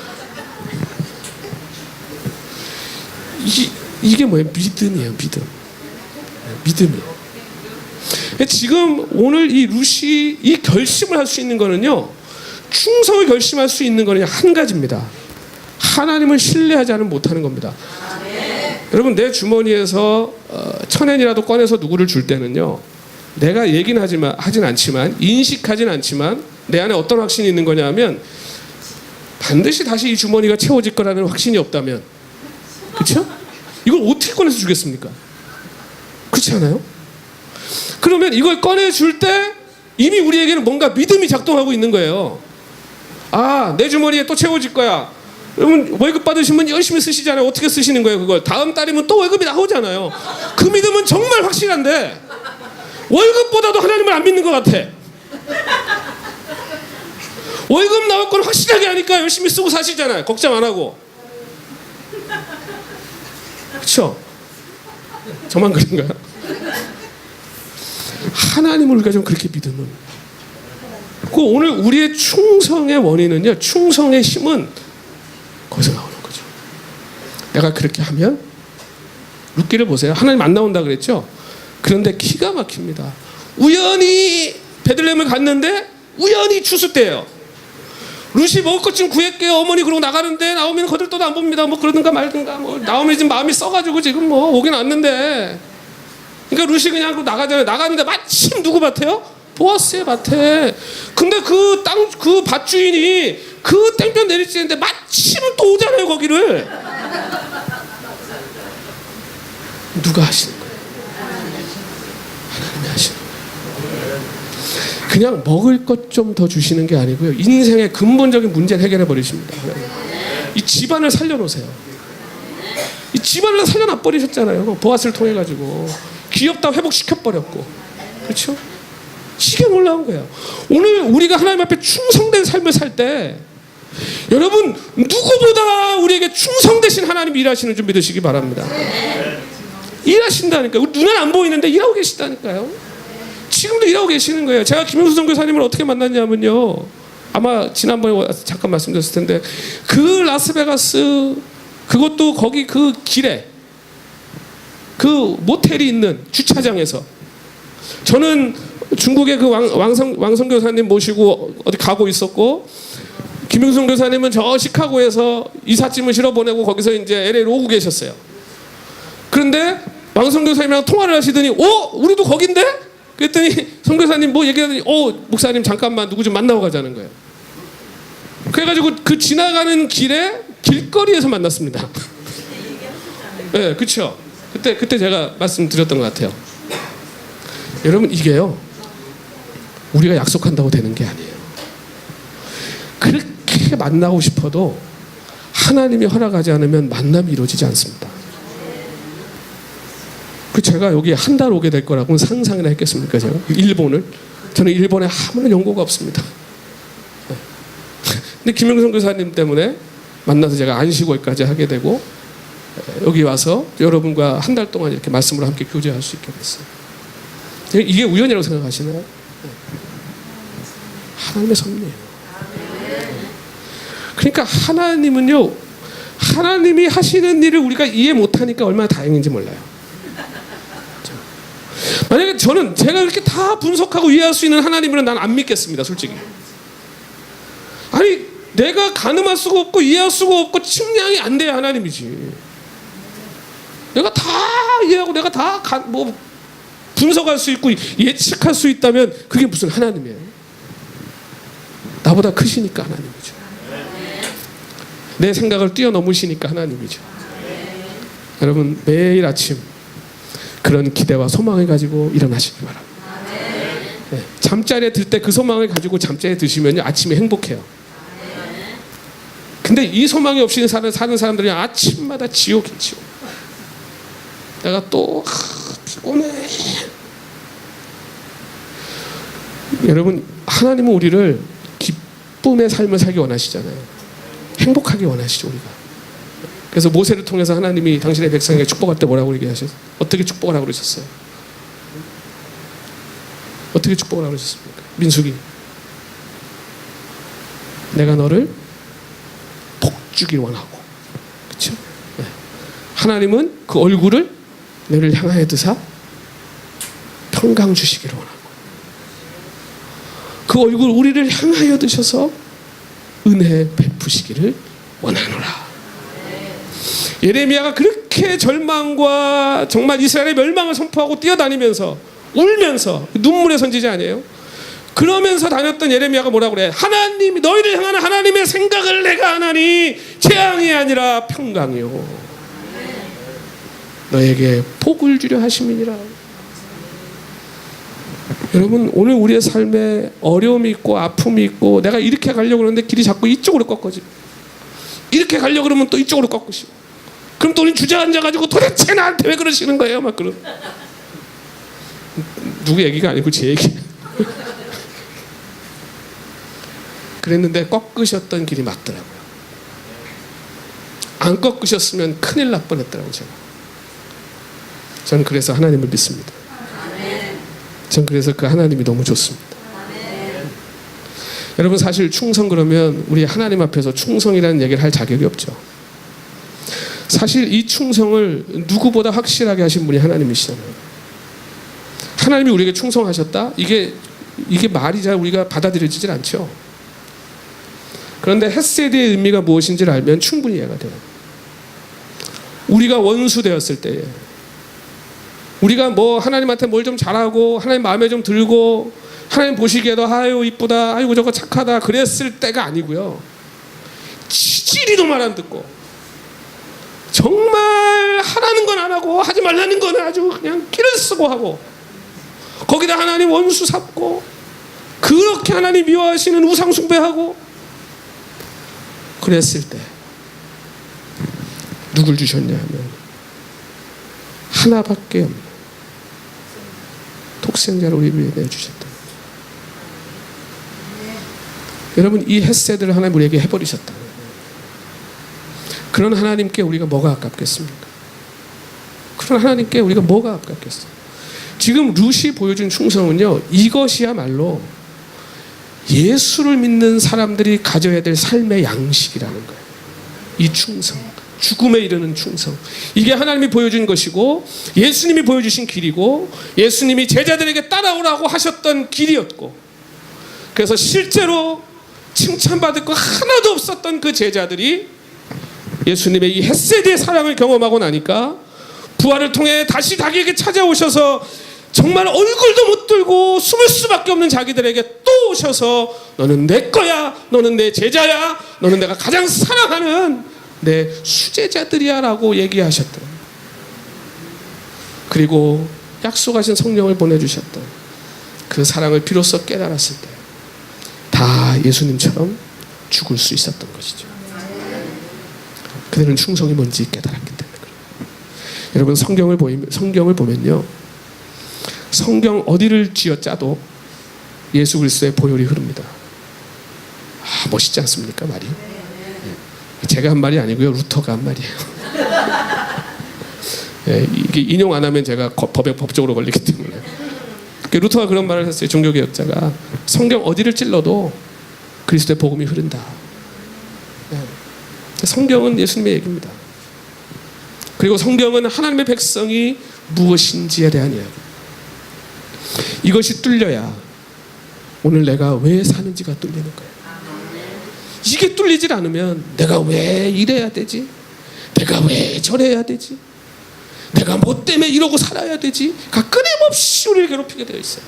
이게 뭐예요? 믿음이에요. 믿음이에요. 지금 오늘 이 룻이 이 결심을 할 수 있는 거는요, 충성을 결심할 수 있는 거는 한 가지입니다. 하나님을 신뢰하지 않으면 못하는 겁니다. 여러분, 내 주머니에서 1,000엔이라도 꺼내서 누구를 줄 때는요, 내가 얘기는 하진 않지만, 인식하진 않지만 내 안에 어떤 확신이 있는 거냐면, 반드시 다시 이 주머니가 채워질 거라는 확신이 없다면, 그렇죠? 이걸 어떻게 꺼내서 주겠습니까? 그렇지 않아요? 그러면 이걸 꺼내줄 때 이미 우리에게는 뭔가 믿음이 작동하고 있는 거예요. 아, 내 주머니에 또 채워질 거야. 여러분, 월급 받으시면 열심히 쓰시잖아요. 어떻게 쓰시는 거예요 그걸? 다음 달이면 또 월급이 나오잖아요. 그 믿음은 정말 확실한데 월급보다도 하나님을 안 믿는 것 같아. 월급 나올 건 확실하게 하니까 열심히 쓰고 사시잖아요. 걱정 안 하고. 그렇죠? 저만 그런가요? 하나님을 우리가 좀 그렇게 믿으면, 그 오늘 우리의 충성의 원인은요, 충성의 힘은 거기서 나오는 거죠. 내가 그렇게 하면, 룻기를 보세요. 하나님 안 나온다 그랬죠? 그런데 기가 막힙니다. 우연히 베들레헴을 갔는데 우연히 추수 때예요. 룻이 먹을 것 좀 구할게요. 어머니 그러고 나가는데 나오미는 거들떠도 안 봅니다. 뭐 그러든가 말든가. 뭐 나오미 지금 마음이 써가지고 지금 뭐 오긴 왔는데, 그러니까 룻이 그냥 나가잖아요. 나가는데 마침 누구 밭에요? 보아스의 밭에. 근데 그 땅, 그 밭 주인이 그 땡볕 내리쬐는데 마침 또 오잖아요, 거기를. 누가 하시는 거예요? 하나님이 하시는 거예요. 그냥 먹을 것 좀 더 주시는 게 아니고요, 인생의 근본적인 문제를 해결해 버리십니다. 이 집안을 살려놓으세요. 이 집안을 살려놔 버리셨잖아요. 보아스를 통해 가지고 귀엽다 회복시켜 버렸고, 그렇죠? 이게 놀라운 거예요. 오늘 우리가 하나님 앞에 충성된 삶을 살 때, 여러분 누구보다 우리에게 충성되신 하나님이 일하시는 줄 믿으시기 바랍니다. 일하신다니까요. 우리 눈엔 안 보이는데 일하고 계시다니까요. 지금도 일하고 계시는 거예요. 제가 김영수 선교사님을 어떻게 만났냐면요, 아마 지난번에 잠깐 말씀드렸을 텐데, 그 라스베가스, 그것도 거기 그 길에 그 모텔이 있는 주차장에서, 저는 중국의 그 왕성 교사님 모시고 어디 가고 있었고, 김영수 교사님은 저 시카고에서 이삿짐을 실어 보내고 거기서 이제 LA로 오고 계셨어요. 그런데 왕성 교사님이랑 통화를 하시더니, 우리도 거긴데? 그랬더니 선교사님 뭐 얘기하더니, 목사님 잠깐만 누구 좀 만나고 가자는 거예요. 그래가지고 그 지나가는 길에 길거리에서 만났습니다. 네, 그렇죠. 그때 제가 말씀드렸던 것 같아요. 여러분, 이게요, 우리가 약속한다고 되는 게 아니에요. 그렇게 만나고 싶어도 하나님이 허락하지 않으면 만남이 이루어지지 않습니다. 제가 여기 한 달 오게 될 거라고는 상상이나 했겠습니까? 제가 일본을, 저는 일본에 아무런 연고가 없습니다. 근데 김영성 교사님 때문에 만나서 제가 안식월까지 하게 되고, 여기 와서 여러분과 한 달 동안 이렇게 말씀으로 함께 교제할 수 있게 됐어요. 이게 우연이라고 생각하시나요? 하나님의 섭리예요. 그러니까 하나님은요, 하나님이 하시는 일을 우리가 이해 못하니까 얼마나 다행인지 몰라요. 만약에 제가 이렇게 다 분석하고 이해할 수 있는 하나님은 난 안 믿겠습니다, 솔직히. 아니, 내가 가늠할 수가 없고 이해할 수가 없고 측량이 안 돼야 하나님이지. 내가 다 이해하고 내가 다 분석할 수 있고 예측할 수 있다면 그게 무슨 하나님이에요? 나보다 크시니까 하나님이죠. 내 생각을 뛰어넘으시니까 하나님이죠. 여러분, 매일 아침 그런 기대와 소망을 가지고 일어나시기 바랍니다. 네, 잠자리에 들 때 그 소망을 가지고 잠자리에 드시면 아침에 행복해요. 근데 이 소망이 없이 사는 사람들이 아침마다 지옥이 지옥. 내가 또 피곤해. 여러분, 하나님은 우리를 기쁨의 삶을 살기 원하시잖아요. 행복하게 원하시죠, 우리가. 그래서 모세를 통해서 하나님이 당신의 백성에게 축복할 때 뭐라고 얘기하셨어요? 어떻게 축복을 하고 그러셨어요? 어떻게 축복을 하고 그러셨습니까? 민수기, 내가 너를 복 주길 원하고, 그렇죠? 네. 하나님은 그 얼굴을 너를 향하여 드사 평강 주시기를 원하고, 그 얼굴 우리를 향하여 드셔서 은혜 베푸시기를 원하노라. 예레미야가 그렇게 절망과 정말 이스라엘의 멸망을 선포하고 뛰어다니면서 울면서, 눈물의 선지자 아니에요? 그러면서 다녔던 예레미야가 뭐라고 그래? 하나님, 너희를 향하는 하나님의 생각을 내가 하나니 재앙이 아니라 평강이요, 너에게 복을 주려 하심이니라. 여러분, 오늘 우리의 삶에 어려움이 있고 아픔이 있고, 내가 이렇게 가려고 그러는데 길이 자꾸 이쪽으로 꺾어지고, 이렇게 가려고 그러면 또 이쪽으로 꺾으시고, 그럼 또 우리 주저앉아가지고 도대체 나한테 왜 그러시는 거예요? 막 그런. 누구 얘기가 아니고 제 얘기. 그랬는데 꺾으셨던 길이 맞더라고요. 안 꺾으셨으면 큰일 날 뻔했더라고요, 제가. 전 그래서 하나님을 믿습니다. 전 그래서 그 하나님이 너무 좋습니다. 여러분, 사실 충성 그러면 우리 하나님 앞에서 충성이라는 얘기를 할 자격이 없죠. 사실 이 충성을 누구보다 확실하게 하신 분이 하나님이시잖아요. 하나님이 우리에게 충성하셨다? 이게 말이 잘 우리가 받아들여지질 않죠. 그런데 헤세드의 의미가 무엇인지를 알면 충분히 이해가 돼요. 우리가 원수 되었을 때에, 우리가 뭐 하나님한테 뭘 좀 잘하고 하나님 마음에 좀 들고 하나님 보시기에도 아유 이쁘다, 아이고 저거 착하다 그랬을 때가 아니고요. 지지리도 말 안 듣고 정말 하라는 건 안 하고 하지 말라는 건 아주 그냥 끼를 쓰고 하고, 거기다 하나님 원수 삼고 그렇게 하나님 미워하시는 우상 숭배하고 그랬을 때 누굴 주셨냐 하면 하나밖에 없는 독생자를 우리 위해 내주셨다. 여러분, 이 헤세드를 하나님 우리에게 해버리셨다. 그런 하나님께 우리가 뭐가 아깝겠습니까? 그런 하나님께 우리가 뭐가 아깝겠어요? 지금 룻이 보여준 충성은요, 이것이야말로 예수를 믿는 사람들이 가져야 될 삶의 양식이라는 거예요. 이 충성, 죽음에 이르는 충성, 이게 하나님이 보여준 것이고 예수님이 보여주신 길이고 예수님이 제자들에게 따라오라고 하셨던 길이었고, 그래서 실제로 칭찬받을 거 하나도 없었던 그 제자들이 예수님의 이 헤세드의 사랑을 경험하고 나니까 부활을 통해 다시 자기에게 찾아오셔서 정말 얼굴도 못 들고 숨을 수밖에 없는 자기들에게 또 오셔서 너는 내 거야, 너는 내 제자야, 너는 내가 가장 사랑하는 내 수제자들이야 라고 얘기하셨던, 그리고 약속하신 성령을 보내주셨던 그 사랑을 비로소 깨달았을 때 다 예수님처럼 죽을 수 있었던 것이죠. 그들은 충성이 뭔지 깨달았기 때문에 그래요. 여러분, 성경을 보면요, 성경 어디를 쥐어짜도 예수 그리스도의 보혈이 흐릅니다. 멋있지 않습니까, 말이? 제가 한 말이 아니고요, 루터가 한 말이에요. 이게 인용 안 하면 제가 법적으로 걸리기 때문에. 루터가 그런 말을 했어요. 종교개혁자가 성경 어디를 찔러도 그리스도의 복음이 흐른다. 성경은 예수님의 얘기입니다. 그리고 성경은 하나님의 백성이 무엇인지에 대한 이야기. 이것이 뚫려야 오늘 내가 왜 사는지가 뚫리는 거예요. 이게 뚫리질 않으면 내가 왜 이래야 되지? 내가 왜 저래야 되지? 내가 뭐 때문에 이러고 살아야 되지? 끊임없이 우리를 괴롭히게 되어 있어요.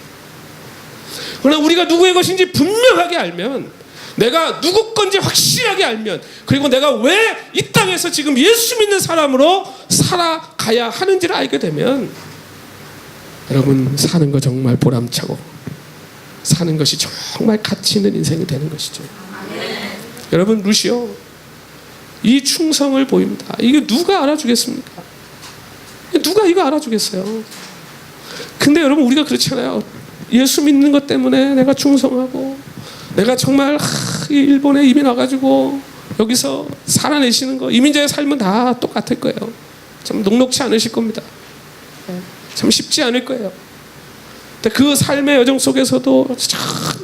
그러나 우리가 누구의 것인지 분명하게 알면, 내가 누구 건지 확실하게 알면, 그리고 내가 왜 이 땅에서 지금 예수 믿는 사람으로 살아가야 하는지를 알게 되면, 여러분, 사는 거 정말 보람차고 사는 것이 정말 가치 있는 인생이 되는 것이죠. 여러분, 룻이요, 이 충성을 보입니다. 이게 누가 알아주겠습니까? 누가 이거 알아주겠어요? 근데 여러분, 우리가 그렇잖아요. 예수 믿는 것 때문에 내가 충성하고, 내가 정말 일본에 이민 와가지고 여기서 살아내시는 거, 이민자의 삶은 다 똑같을 거예요. 참 녹록치 않으실 겁니다. 참 쉽지 않을 거예요. 근데 그 삶의 여정 속에서도 참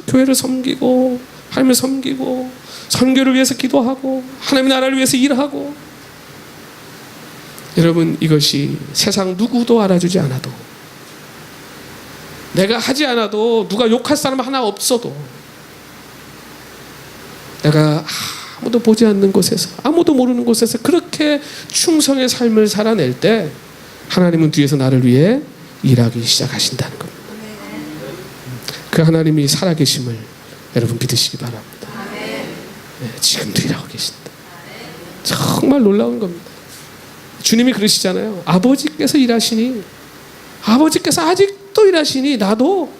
교회를 섬기고 하나님을 섬기고 선교를 위해서 기도하고 하나님의 나라를 위해서 일하고, 여러분, 이것이 세상 누구도 알아주지 않아도, 내가 하지 않아도, 누가 욕할 사람 하나 없어도, 내가 아무도 보지 않는 곳에서, 아무도 모르는 곳에서 그렇게 충성의 삶을 살아낼 때 하나님은 뒤에서 나를 위해 일하기 시작하신다는 겁니다. 그 하나님이 살아계심을 여러분 믿으시기 바랍니다. 지금도 일하고 계신다. 정말 놀라운 겁니다. 주님이 그러시잖아요. 아버지께서 일하시니, 아버지께서 아직도 일하시니 나도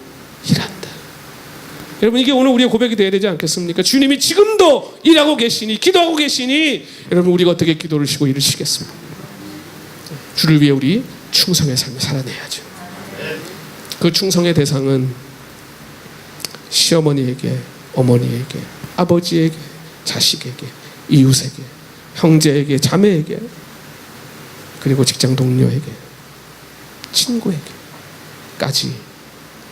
일한다. 여러분, 이게 오늘 우리의 고백이 되어야 되지 않겠습니까? 주님이 지금도 일하고 계시니, 기도하고 계시니, 여러분, 우리가 어떻게 기도를 쉬고 일을 쉬겠습니까? 주를 위해 우리 충성의 삶을 살아내야죠. 그 충성의 대상은 시어머니에게, 어머니에게, 아버지에게, 자식에게, 이웃에게, 형제에게, 자매에게, 그리고 직장 동료에게, 친구에게까지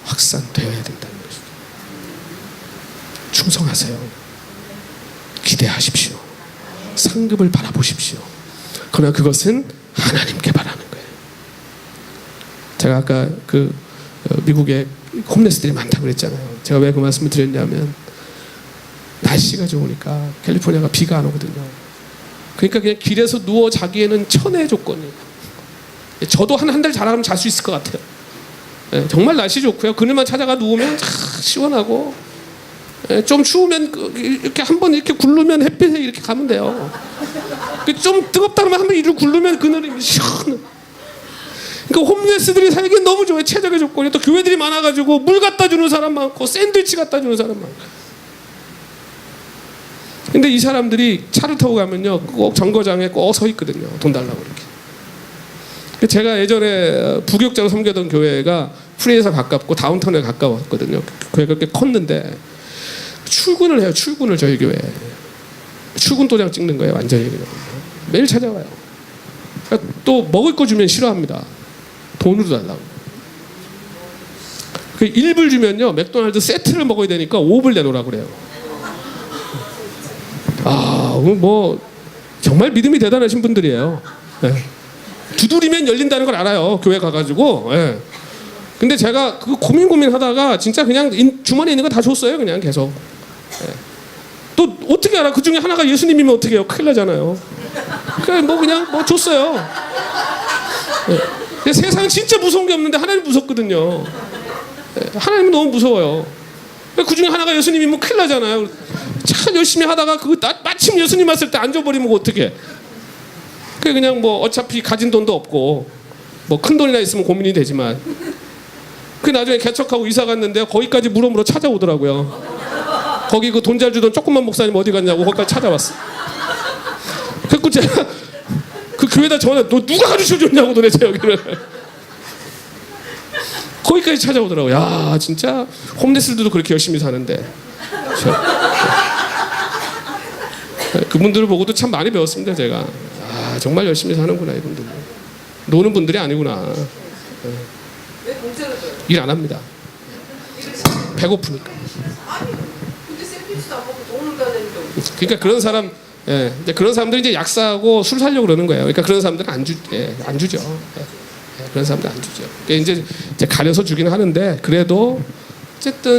확산되어야 된다는 것이죠. 충성하세요. 기대하십시오. 상급을 바라보십시오. 그러나 그것은 하나님께 바라는 거예요. 제가 아까 미국에 홈레스들이 많다고 그랬잖아요. 제가 왜 그 말씀을 드렸냐면 날씨가 좋으니까 캘리포니아가 비가 안 오거든요. 그러니까 그냥 길에서 누워 자기에는 천혜의 조건이에요. 저도 한 달 잘하면 잘 수 있을 것 같아요. 네, 정말 날씨 좋고요. 그늘만 찾아가 누우면 시원하고, 좀 추우면 이렇게 한번 이렇게 굴르면 햇빛에 이렇게 가면 돼요. 좀 뜨겁다 그러면 한번 이를 굴르면 그늘이 시원해. 그러니까 홈레스들이 살기 너무 좋아요. 최적의 조건이. 또 교회들이 많아가지고 물 갖다 주는 사람 많고 샌드위치 갖다 주는 사람 많고. 근데 이 사람들이 차를 타고 가면요 꼭 정거장에 꼭 서 있거든요. 돈 달라고 이렇게. 제가 예전에 부교육자로 섬기던 교회가 프리에서 가깝고 다운타운에 가까웠거든요. 교회가 꽤 컸는데 출근을 해요. 출근을 저희 교회. 출근 도장 찍는 거예요. 완전히 그냥. 매일 찾아와요. 그러니까 또 먹을 거 주면 싫어합니다. 돈으로 달라고. 그 1불 주면요 맥도날드 세트를 먹어야 되니까 5불 내놓으라고 그래요. 뭐 정말 믿음이 대단하신 분들이에요. 네. 두드리면 열린다는 걸 알아요. 교회 가가지고. 네. 근데 제가 그 고민하다가 진짜 그냥 주머니에 있는 거 다 줬어요. 그냥 계속. 네. 또 어떻게 알아? 그 중에 하나가 예수님이면 어떻게 해요? 큰일 나잖아요. 그냥 뭐 줬어요. 네. 세상 진짜 무서운 게 없는데 하나님 무섭거든요. 네. 하나님은 너무 무서워요. 그 중에 하나가 예수님이면 큰일 나잖아요. 참 열심히 하다가 마침 예수님 왔을 때 안 줘버리면 어떡해. 그냥 뭐 어차피 가진 돈도 없고 뭐 큰 돈이나 있으면 고민이 되지만 그 나중에 개척하고 이사 갔는데 거기까지 물어물어 찾아오더라고요. 거기 그 돈 잘 주던 조그만 목사님 어디 갔냐고 거기까지 찾아왔어. 그래서 제가 그 교회에다 전화 너 누가 가르쳐 줬냐고 도대체 여기를. 거기까지 찾아오더라고요. 야 진짜 홈레스들도 그렇게 열심히 사는데 그분들을 보고도 참 많이 배웠습니다. 제가 정말 열심히 사는구나 이분들. 노는 분들이 아니구나. 일 안 합니다. 배고프니까. 그러니까 그런 사람, 그런 사람들이 이제 약 사고 술 사려고 그러는 거예요. 그러니까 그런 사람들은 안 주죠. 그런 사람들 안 주죠. 그러니까 이제 가려서 주긴 하는데 그래도 어쨌든.